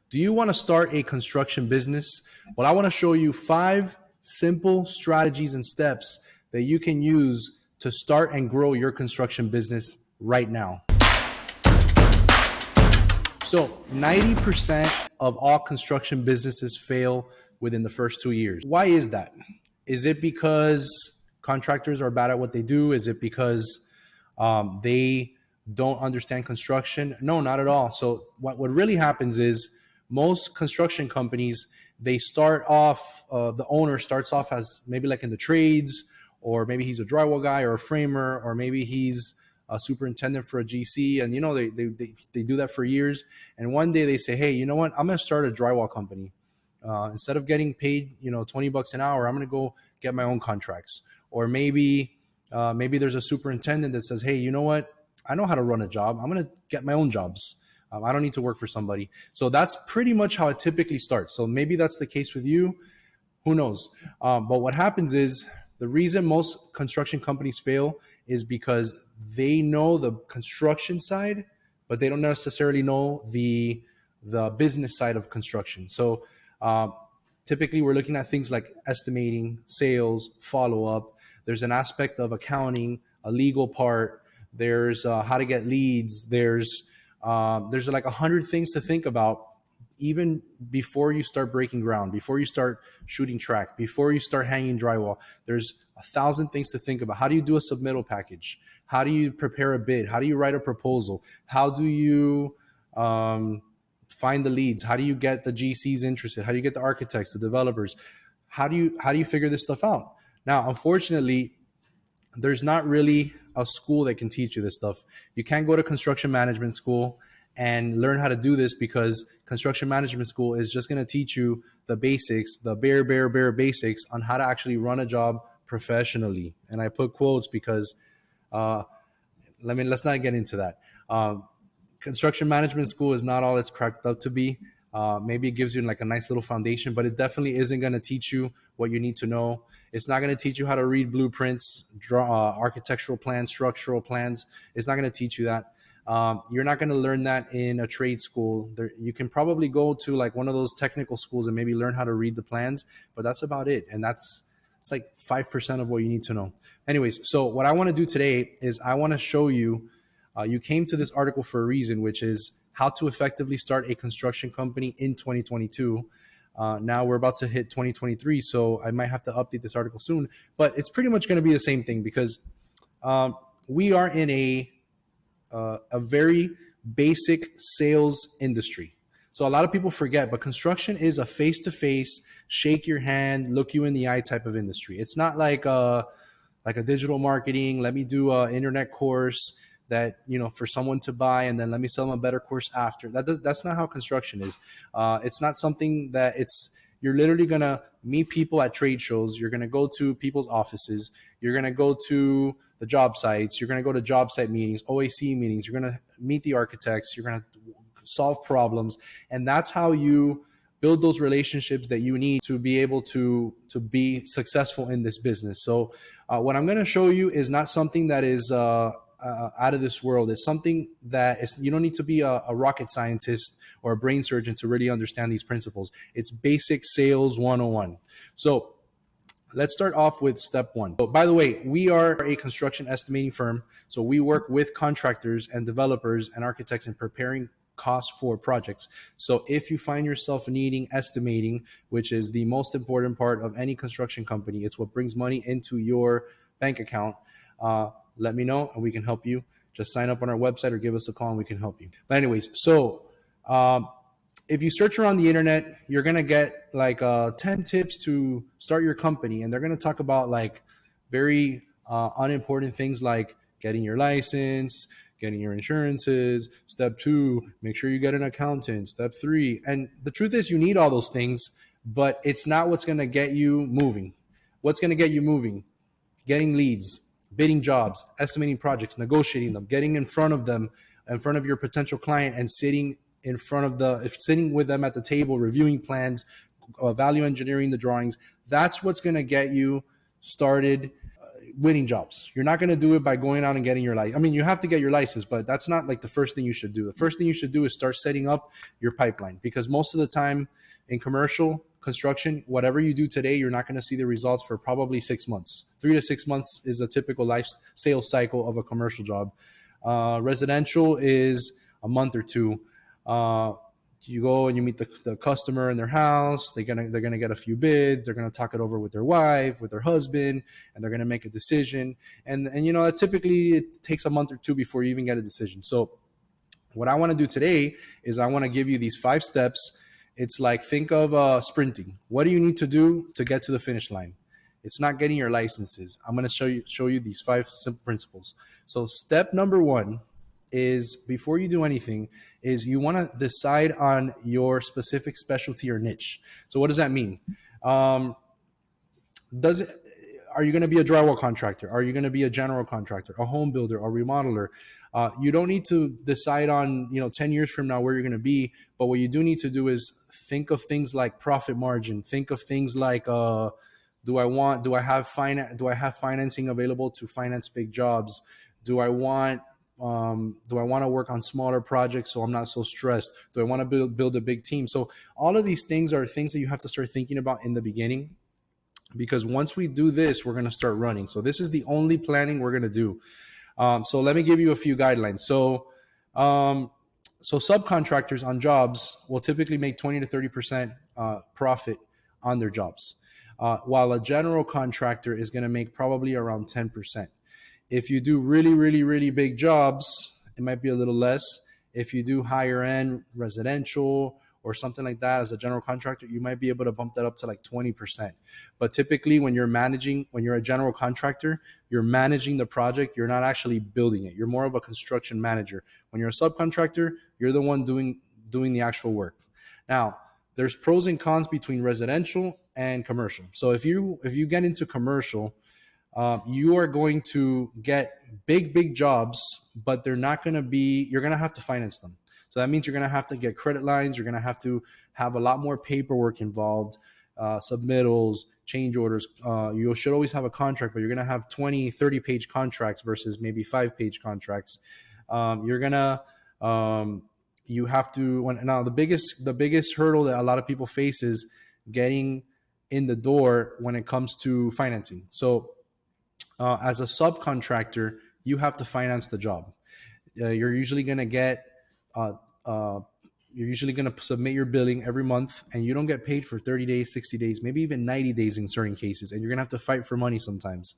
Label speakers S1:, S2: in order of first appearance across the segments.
S1: Do you want to start a construction business? Well, I want to show you 5 simple strategies and steps that you can use to start and grow your construction business right now. So 90% of all construction businesses fail within the first 2 years. Why is that? Is it because contractors are bad at what they do? Is it because they don't understand construction? No, not at all. So what really happens is most construction companies, they start off, the owner starts off as maybe like in the trades, or maybe he's a drywall guy or a framer, or maybe he's a superintendent for a GC. And, they do that for years. And one day they say, hey, you know what? I'm going to start a drywall company. Instead of getting paid, $20 an hour, I'm going to go get my own contracts. Or maybe there's a superintendent that says, hey, you know what? I know how to run a job. I'm going to get my own jobs. I don't need to work for somebody. So that's pretty much how it typically starts. So maybe that's the case with you. Who knows? But what happens is the reason most construction companies fail is because they know the construction side, but they don't necessarily know the business side of construction. So typically we're looking at things like estimating, sales, follow-up. There's an aspect of accounting, a legal part. There's how to get leads. There's like 100 things to think about even before you start breaking ground, before you start shooting track, before you start hanging drywall. There's 1,000 things to think about. How do you do a submittal package? How do you prepare a bid? How do you write a proposal? How do you find the leads? How do you get the GCs interested? How do you get the architects, the developers? How do you figure this stuff out? Now, unfortunately, there's not really a school that can teach you this stuff. You can't go to construction management school and learn how to do this, because construction management school is just going to teach you the basics, the bare basics on how to actually run a job professionally. And I put quotes because let's not get into that. Construction management school is not all it's cracked up to be. Maybe it gives you like a nice little foundation, but it definitely isn't going to teach you what you need to know. It's not going to teach you how to read blueprints, draw architectural plans, structural plans. It's not going to teach you that. You're not going to learn that in a trade school. You can probably go to like one of those technical schools and maybe learn how to read the plans, but that's about it. And it's like 5% of what you need to know. Anyways, so what I want to do today is I want to show you, you came to this article for a reason, which is how to effectively start a construction company in 2022. Now we're about to hit 2023, so I might have to update this article soon, but it's pretty much going to be the same thing, because we are in a very basic sales industry. So a lot of people forget, but construction is a face-to-face, shake your hand, look you in the eye type of industry. It's not like a digital marketing. Let me do an internet course that, for someone to buy, and then let me sell them a better course after. That's not how construction is. It's not something that you're literally going to meet people at trade shows. You're going to go to people's offices. You're going to go to the job sites. You're going to go to job site meetings, OAC meetings. You're going to meet the architects. You're going to solve problems. And that's how you build those relationships that you need to be able to be successful in this business. So what I'm going to show you is not something that is out of this world. It's something that you don't need to be a rocket scientist or a brain surgeon to really understand these principles. It's basic sales 101. So let's start off with step 1. So, by the way, we are a construction estimating firm. So we work with contractors and developers and architects in preparing costs for projects. So if you find yourself needing estimating, which is the most important part of any construction company, it's what brings money into your bank account, let me know and we can help you. Just sign up on our website or give us a call and we can help you. But anyways, so if you search around the internet, you're going to get like 10 tips to start your company. And they're going to talk about like very unimportant things like getting your license, getting your insurances. Step 2, make sure you get an accountant. Step 3. And the truth is you need all those things, but it's not what's going to get you moving. What's going to get you moving? Getting leads, bidding jobs, estimating projects, negotiating them, getting in front of them, in front of your potential client, and sitting with them at the table, reviewing plans, value engineering the drawings. That's what's going to get you started, winning jobs. You're not going to do it by going out and getting your license. I mean, you have to get your license, but that's not like the first thing you should do. The first thing you should do is start setting up your pipeline, because most of the time in commercial construction, whatever you do today, you're not going to see the results for probably 6 months. 3 to 6 months is a typical life sales cycle of a commercial job. Residential is a month or two. You go and you meet the customer in their house. They're gonna get a few bids. They're gonna talk it over with their wife, with their husband, and they're gonna make a decision. And typically it takes a month or two before you even get a decision. So what I want to do today is I want to give you these 5 steps. It's like, think of sprinting. What do you need to do to get to the finish line? It's not getting your licenses. I'm going to show you these 5 simple principles. So step number 1 is, before you do anything, is you want to decide on your specific specialty or niche. So what does that mean? Are you going to be a drywall contractor? Are you going to be a general contractor, a home builder, a remodeler? You don't need to decide on 10 years from now where you're going to be, but what you do need to do is think of things like profit margin. Think of things like, do I have financing available to finance big jobs? Do I want to work on smaller projects so I'm not so stressed? Do I want to build a big team? So all of these things are things that you have to start thinking about in the beginning, because once we do this, we're going to start running. So this is the only planning we're going to do. So let me give you a few guidelines. So subcontractors on jobs will typically make 20 to 30% profit on their jobs, while a general contractor is going to make probably around 10%. If you do really, really, really big jobs, it might be a little less. If you do higher end residential or something like that as a general contractor, you might be able to bump that up to like 20%. But typically when you're a general contractor, you're managing the project. You're not actually building it. You're more of a construction manager. When you're a subcontractor, you're the one doing the actual work. Now, there's pros and cons between residential and commercial. So if you get into commercial, you are going to get big jobs, but you're going to have to finance them. So that means you're going to have to get credit lines. You're going to have a lot more paperwork involved, submittals, change orders. You should always have a contract, but you're going to have 20, 30-page contracts versus maybe 5-page contracts. Now the biggest hurdle that a lot of people face is getting in the door when it comes to financing. So as a subcontractor, you have to finance the job. You're usually going to submit your billing every month, and you don't get paid for 30 days, 60 days, maybe even 90 days in certain cases. And you're going to have to fight for money sometimes.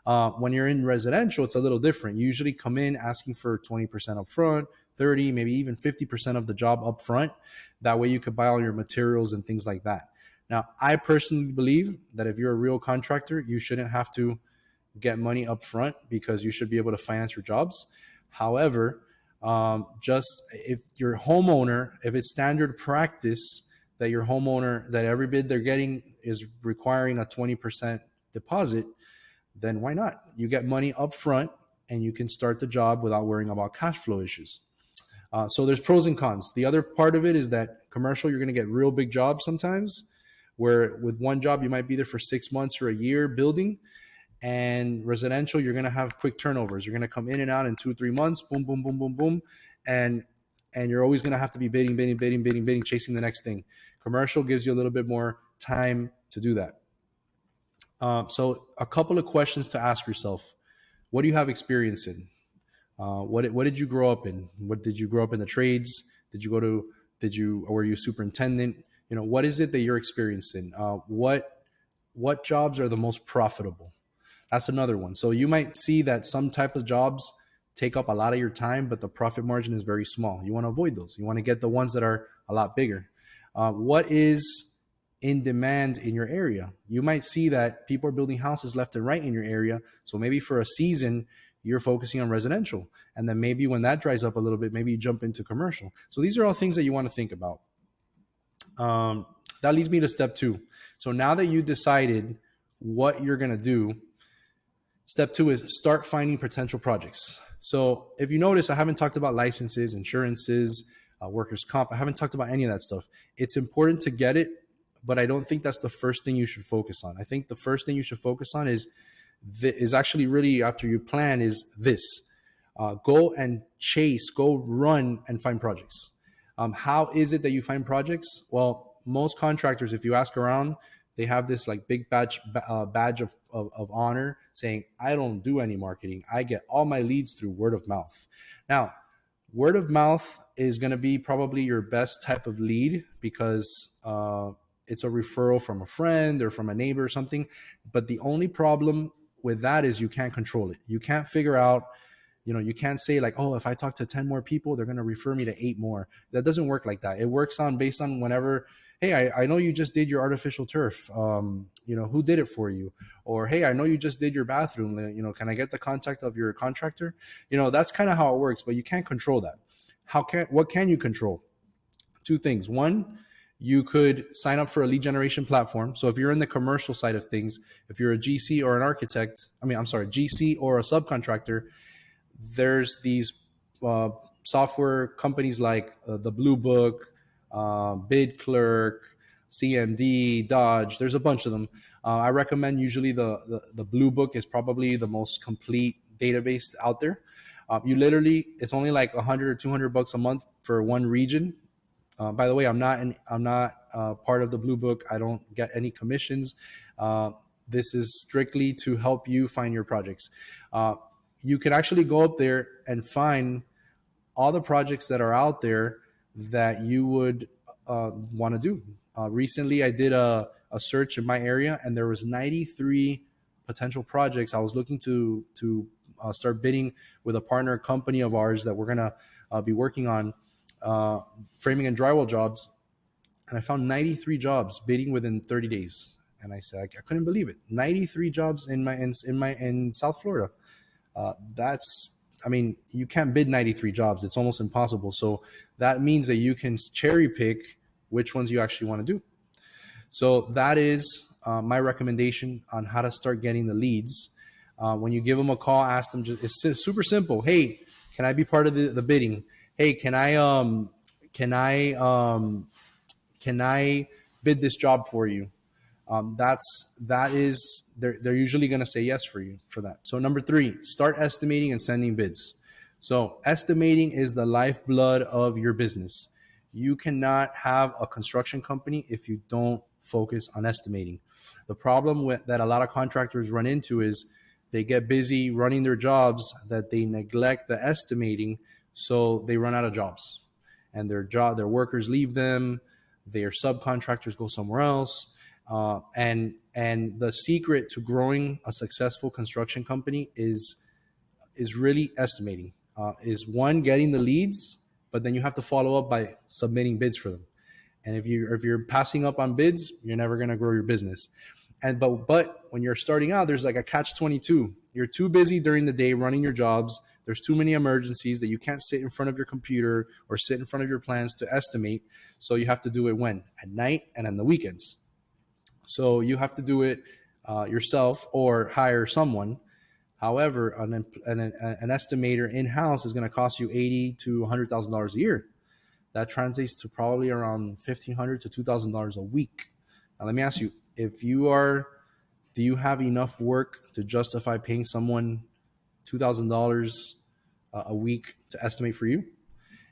S1: When you're in residential, it's a little different. You usually come in asking for 20% up front, 30, maybe even 50% of the job up front. That way you could buy all your materials and things like that. Now, I personally believe that if you're a real contractor, you shouldn't have to get money up front, because you should be able to finance your jobs. However, just if your homeowner, if it's standard practice that that every bid they're getting is requiring a 20% deposit, then why not? You get money up front and you can start the job without worrying about cash flow issues. So there's pros and cons. The other part of it is that commercial, you're going to get real big jobs sometimes, where with one job, you might be there for 6 months or a year building. And residential, you're going to have quick turnovers. You're going to come in and out in 2-3 months, boom, boom, boom, boom, boom. And you're always going to have to be bidding, chasing the next thing. Commercial gives you a little bit more time to do that. So a couple of questions to ask yourself. What do you have experience in? What did you grow up in? What did you grow up in the trades? Were you superintendent? What is it that you're experienced in? What jobs are the most profitable? That's another one. So you might see that some type of jobs take up a lot of your time, but the profit margin is very small. You want to avoid those. You want to get the ones that are a lot bigger. What is in demand in your area? You might see that people are building houses left and right in your area. So maybe for a season, you're focusing on residential. And then maybe when that dries up a little bit, maybe you jump into commercial. So these are all things that you want to think about. That leads me to step 2. So now that you decided what you're going to do, step 2 is start finding potential projects. So if you notice, I haven't talked about licenses, insurances, workers' comp. I haven't talked about any of that stuff. It's important to get it, but I don't think that's the first thing you should focus on. I think the first thing you should focus on is is actually really after you plan is this. Go and chase, go run and find projects. How is it that you find projects? Well, most contractors, if you ask around, they have this like big badge of honor saying, I don't do any marketing. I get all my leads through word of mouth. Now, word of mouth is going to be probably your best type of lead because it's a referral from a friend or from a neighbor or something. But the only problem with that is you can't control it. You can't figure out, you can't say like, oh, if I talk to 10 more people, they're going to refer me to 8 more. That doesn't work like that. It works on based on whenever, hey, I know you just did your artificial turf. Who did it for you? Or, hey, I know you just did your bathroom. Can I get the contact of your contractor? That's kind of how it works, but you can't control that. What can you control? 2 things. One, you could sign up for a lead generation platform. So if you're in the commercial side of things, if you're a GC or an architect, GC or a subcontractor, there's these software companies like the Blue Book, BidClerk, CMD, Dodge. There's a bunch of them. I recommend usually the Blue Book is probably the most complete database out there. It's only like $100 or $200 a month for one region. By the way, I'm not part of the Blue Book. I don't get any commissions. This is strictly to help you find your projects. You can actually go up there and find all the projects that are out there that you would want to do. Recently, I did a search in my area, and there was 93 potential projects. I was looking to start bidding with a partner company of ours that we're going to be working on framing and drywall jobs. And I found 93 jobs bidding within 30 days. And I said, I couldn't believe it. 93 jobs in South Florida. You can't bid 93 jobs. It's almost impossible. So that means that you can cherry pick which ones you actually want to do. So that is my recommendation on how to start getting the leads. When you give them a call, ask them, it's super simple. Hey, can I be part of the bidding? Hey, can I bid this job for you? They're usually going to say yes for you for that. So number 3, start estimating and sending bids. So estimating is the lifeblood of your business. You cannot have a construction company if you don't focus on estimating. The problem that a lot of contractors run into is they get busy running their jobs that they neglect the estimating, so they run out of jobs, and their workers leave them. Their subcontractors go somewhere else. And the secret to growing a successful construction company is really estimating. Is one, getting the leads, but then you have to follow up by submitting bids for them. And if you're passing up on bids, you're never going to grow your business. But when you're starting out, there's like a catch-22. You're too busy during the day running your jobs. There's too many emergencies that you can't sit in front of your computer or sit in front of your plans to estimate. So you have to do it when? At night and on the weekends. So you have to do it yourself or hire someone. However, an estimator in-house is going to cost you $80,000 to $100,000 a year. That translates to probably around $1,500 to $2,000 a week. Now, let me ask you, do you have enough work to justify paying someone $2,000 a week to estimate for you?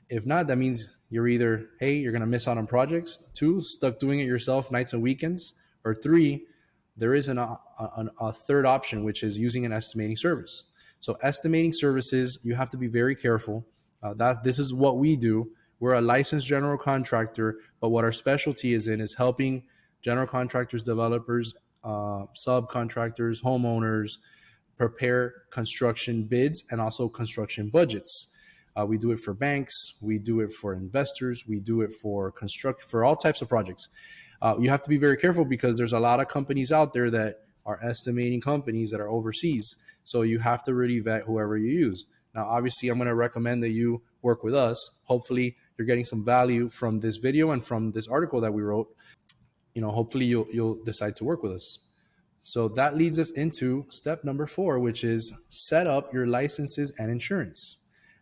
S1: If not, that means you're either, hey, you're going to miss out on projects, 2, stuck doing it yourself nights and weekends, or 3, there is a third option, which is using an estimating service. So estimating services, you have to be very careful. This is what we do. We're a licensed general contractor, but what our specialty is in is helping general contractors, developers, subcontractors, homeowners prepare construction bids and also construction budgets. We do it for banks. We do it for investors. We do it for all types of projects. You have to be very careful because there's a lot of companies out there that are estimating companies that are overseas. So you have to really vet whoever you use. Now, obviously, I'm going to recommend that you work with us. Hopefully, you're getting some value from this video and from this article that we wrote. Hopefully you'll decide to work with us. So that leads us into step number 4, which is set up your licenses and insurance.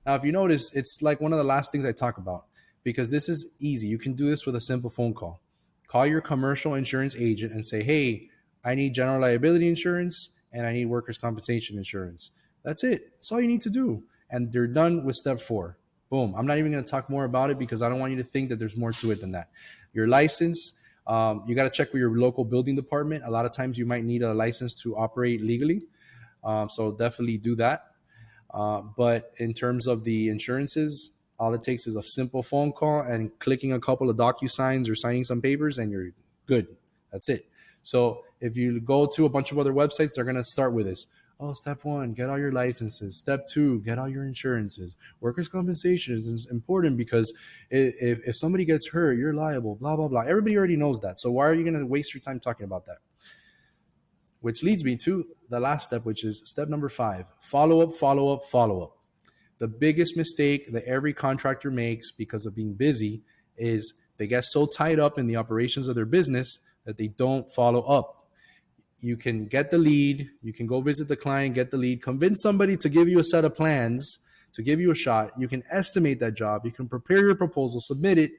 S1: Now, if you notice, it's like one of the last things I talk about because this is easy. You can do this with a simple phone call. Call your commercial insurance agent and say, hey, I need general liability insurance and I need workers' compensation insurance. That's it. That's all you need to do. And they're done with step 4. Boom. I'm not even going to talk more about it because I don't want you to think that there's more to it than that. Your license, you got to check with your local building department. A lot of times you might need a license to operate legally. So definitely do that. But in terms of the insurances, all it takes is a simple phone call and clicking a couple of DocuSigns or signing some papers, and you're good. That's it. So if you go to a bunch of other websites, they're going to start with this. Oh, step 1, get all your licenses. Step 2, get all your insurances. Workers' compensation is important because if somebody gets hurt, you're liable, blah, blah, blah. Everybody already knows that. So why are you going to waste your time talking about that? Which leads me to the last step, which is step number 5, follow up, follow up, follow up. The biggest mistake that every contractor makes because of being busy is they get so tied up in the operations of their business that they don't follow up. You can get the lead, you can go visit the client, get the lead, convince somebody to give you a set of plans, to give you a shot. You can estimate that job, you can prepare your proposal, submit it.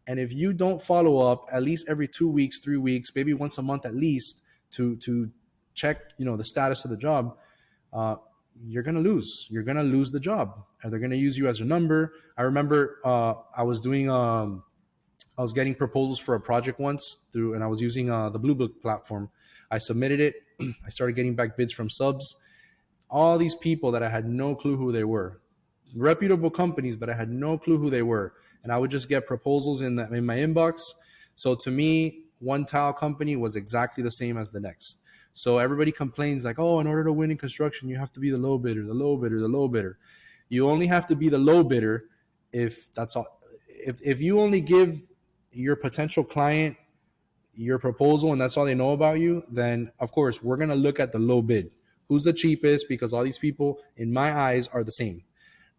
S1: And if you don't follow up at least every 2 weeks, 3 weeks, maybe once a month at least to check, the status of the job, you're going to lose. You're going to lose the job, and they're going to use you as a number. I remember I was getting proposals for a project once and I was using the Blue Book platform. I submitted it. I started getting back bids from subs. All these people that I had no clue who they were, reputable companies, but I had no clue who they were. And I would just get proposals in my inbox. So to me, one tile company was exactly the same as the next. So everybody complains like, oh, in order to win in construction, you have to be the low bidder, the low bidder, the low bidder. You only have to be the low bidder if that's all. If you only give your potential client your proposal and that's all they know about you, then of course we're going to look at the low bid. Who's the cheapest? Because all these people in my eyes are the same.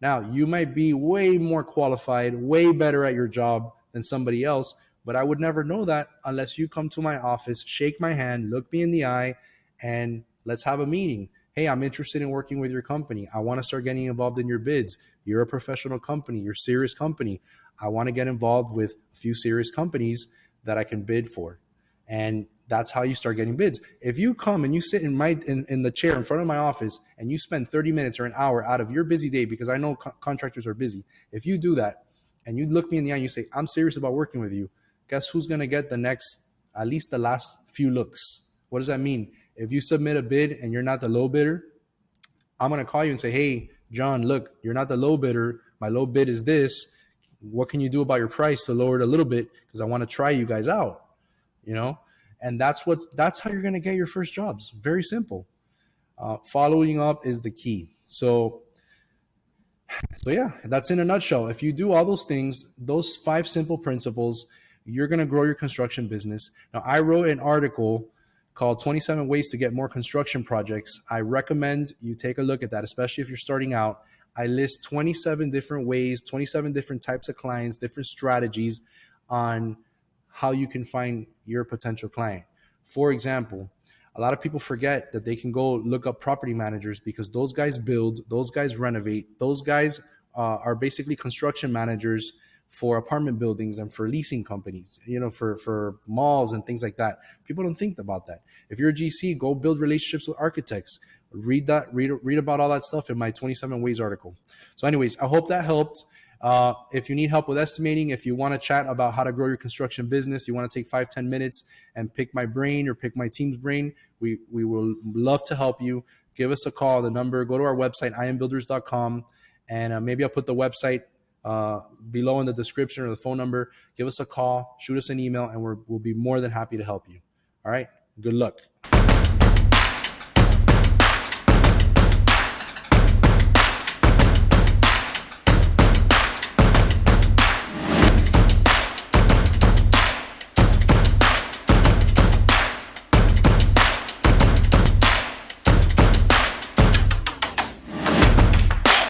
S1: Now, you might be way more qualified, way better at your job than somebody else, but I would never know that unless you come to my office, shake my hand, look me in the eye, and let's have a meeting. Hey, I'm interested in working with your company. I want to start getting involved in your bids. You're a professional company. You're a serious company. I want to get involved with a few serious companies that I can bid for. And that's how you start getting bids. If you come and you sit in the chair in front of my office and you spend 30 minutes or an hour out of your busy day, because I know contractors are busy. If you do that and you look me in the eye and you say, I'm serious about working with you, guess who's going to get at least the last few looks? What does that mean? If you submit a bid and you're not the low bidder, I'm going to call you and say, hey, John, look, you're not the low bidder. My low bid is this. What can you do about your price to lower it a little bit? Because I want to try you guys out. And that's how you're going to get your first jobs. Very simple. Following up is the key. So yeah, that's in a nutshell. If you do all those things, those 5 simple principles, you're going to grow your construction business. Now, I wrote an article called 27 Ways to Get More Construction Projects. I recommend you take a look at that, especially if you're starting out. I list 27 different ways, 27 different types of clients, different strategies on how you can find your potential client. For example, a lot of people forget that they can go look up property managers because those guys build, those guys renovate, those guys are basically construction managers for apartment buildings and for leasing companies, for malls and things like that. People don't think about that. If you're a GC, go build relationships with architects. Read about all that stuff in my 27 Ways article. So anyways, I hope that helped. If you need help with estimating, if you want to chat about how to grow your construction business, you want to take 5-10 minutes and pick my brain or pick my team's brain, we will love to help you. Give us a call. The number, go to our website, imbuilders.com, and maybe I'll put the website below in the description or the phone number. Give us a call, shoot us an email, and we'll be more than happy to help you. All right. Good luck.